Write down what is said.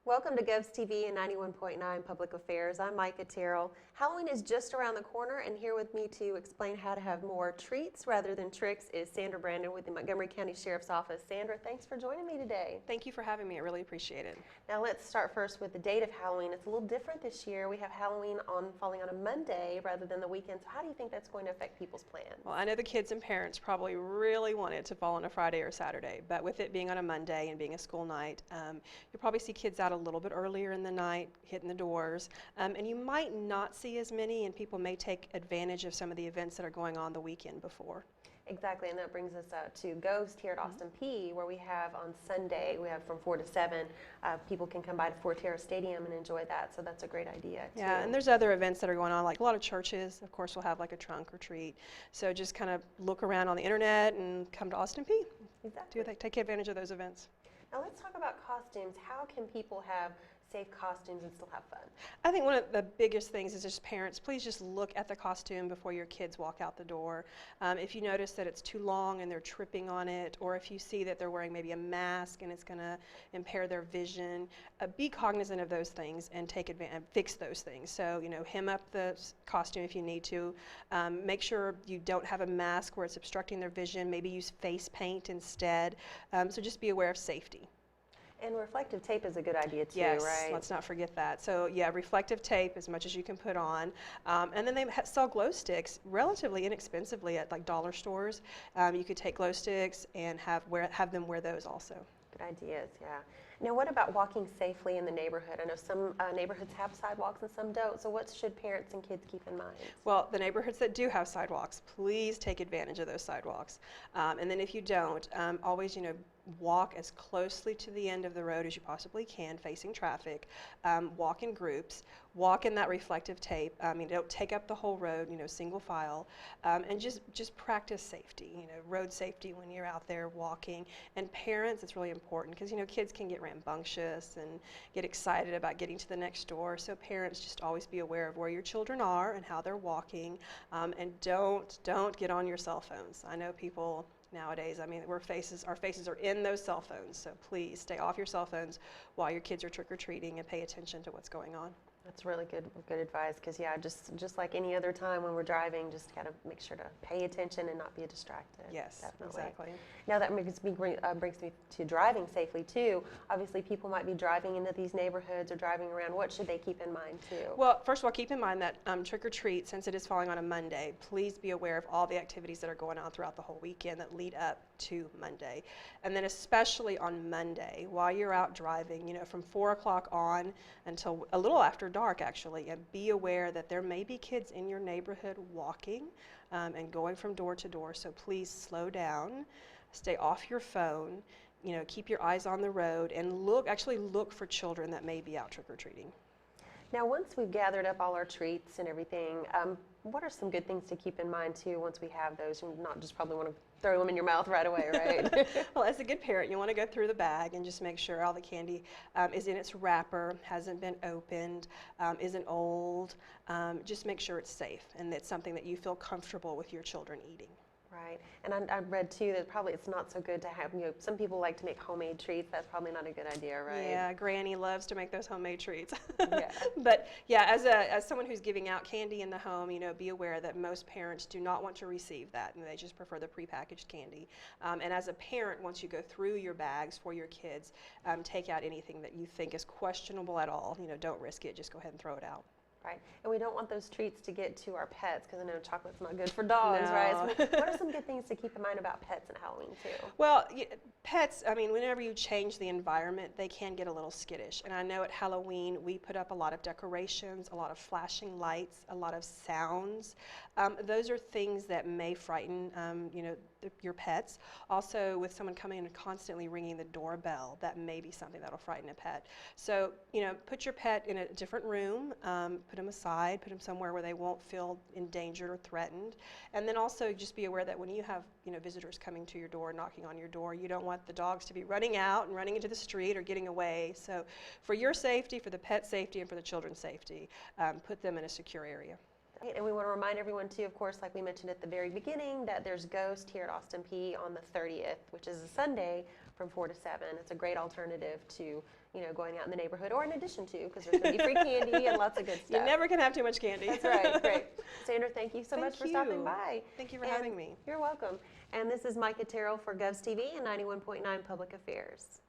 Welcome to G.H.O.S.T TV and 91.9 Public Affairs. I'm Micah Terrell. Halloween is just around the corner, and here with me to explain how to have more treats rather than tricks is Sandra Brandon with the Montgomery County Sheriff's Office. Sandra, thanks for joining me today. Thank you for having me. I really appreciate it. Now let's start first with the date of Halloween. It's a little different this year. We have Halloween falling on a Monday rather than the weekend. So how do you think that's going to affect people's plans? Well, I know the kids and parents probably really want it to fall on a Friday or Saturday, but with it being on a Monday and being a school night, you'll probably see kids out a little bit earlier in the night, hitting the doors, and you might not see as many, and people may take advantage of some of the events that are going on the weekend before. Exactly, and that brings us to G.H.O.S.T here at Austin P, where we have on Sunday, we have from 4 to 7, people can come by to Fortera Stadium and enjoy that, so that's a great idea too. Yeah, and there's other events that are going on, like a lot of churches, of course, will have like a trunk or treat, so just kind of look around on the internet and come to Austin P. Exactly. Take advantage of those events. Now let's talk about costumes. How can people have safe costumes and still have fun? I think one of the biggest things is just parents, please just look at the costume before your kids walk out the door. If you notice that it's too long and they're tripping on it, or if you see that they're wearing maybe a mask and it's going to impair their vision, be cognizant of those things and take advantage, fix those things. So, hem up the costume if you need to. Make sure you don't have a mask where it's obstructing their vision. Maybe use face paint instead. So just be aware of safety. And reflective tape is a good idea too, yes, right? Let's not forget that. So yeah, reflective tape as much as you can put on. And then they sell glow sticks relatively inexpensively at like dollar stores. You could take glow sticks and have them wear those also. Good ideas, yeah. Now what about walking safely in the neighborhood? I know some neighborhoods have sidewalks and some don't, so what should parents and kids keep in mind? Well, the neighborhoods that do have sidewalks, please take advantage of those sidewalks. And then if you don't, always, walk as closely to the end of the road as you possibly can, facing traffic. Walk in groups. Walk in that reflective tape. Don't take up the whole road, single file. And just practice safety, road safety when you're out there walking. And parents, it's really important because, kids can get rambunctious and get excited about getting to the next door. So parents, just always be aware of where your children are and how they're walking. And don't get on your cell phones. I know people nowadays, our faces are in those cell phones, so please stay off your cell phones while your kids are trick-or-treating and pay attention to what's going on. That's really good advice, because yeah, just like any other time when we're driving, just gotta make sure to pay attention and not be distracted. Yes, definitely. Exactly. Now that brings me to driving safely too. Obviously, people might be driving into these neighborhoods or driving around. What should they keep in mind too? Well, first of all, keep in mind that trick-or-treat, since it is falling on a Monday, please be aware of all the activities that are going on throughout the whole weekend that lead up to Monday. And then especially on Monday, while you're out driving, from 4 o'clock on until a little after dark actually, and be aware that there may be kids in your neighborhood walking and going from door to door, so please slow down, stay off your phone, keep your eyes on the road, and actually look for children that may be out trick-or-treating. Now, once we've gathered up all our treats and everything, what are some good things to keep in mind too once we have those? You not just probably want to throw them in your mouth right away, right? Well, as a good parent, you want to go through the bag and just make sure all the candy is in its wrapper, hasn't been opened, isn't old. Just make sure it's safe and it's something that you feel comfortable with your children eating. Right, and I read too that probably it's not so good to have, some people like to make homemade treats. That's probably not a good idea, right? Yeah, Granny loves to make those homemade treats. Yeah. But yeah, as someone who's giving out candy in the home, be aware that most parents do not want to receive that, and they just prefer the prepackaged candy. And as a parent, once you go through your bags for your kids, take out anything that you think is questionable at all. Don't risk it. Just go ahead and throw it out. Right, and we don't want those treats to get to our pets, because I know chocolate's not good for dogs, No. right? So what are some good things to keep in mind about pets and Halloween too? Well, pets, whenever you change the environment, they can get a little skittish. And I know at Halloween, we put up a lot of decorations, a lot of flashing lights, a lot of sounds. Those are things that may frighten, your pets. Also, with someone coming in and constantly ringing the doorbell, that may be something that'll frighten a pet. So, put your pet in a different room, put them aside, put them somewhere where they won't feel endangered or threatened. And then also just be aware that when you have, visitors coming to your door, knocking on your door, you don't want the dogs to be running out and running into the street or getting away. So for your safety, for the pet safety, and for the children's safety, put them in a secure area. And we want to remind everyone too, of course, like we mentioned at the very beginning, that there's G.H.O.S.T here at Austin P on the 30th, which is a Sunday from 4 to 7. It's a great alternative to going out in the neighborhood, or in addition to, because there's going to be free candy and lots of good stuff. You never can have too much candy. That's right. Great. Sandra, thank you so much for Thank stopping you. by. Thank you for And having me. You're welcome. And this is Micah Terrell for G.H.O.S.T TV and 91.9 Public Affairs.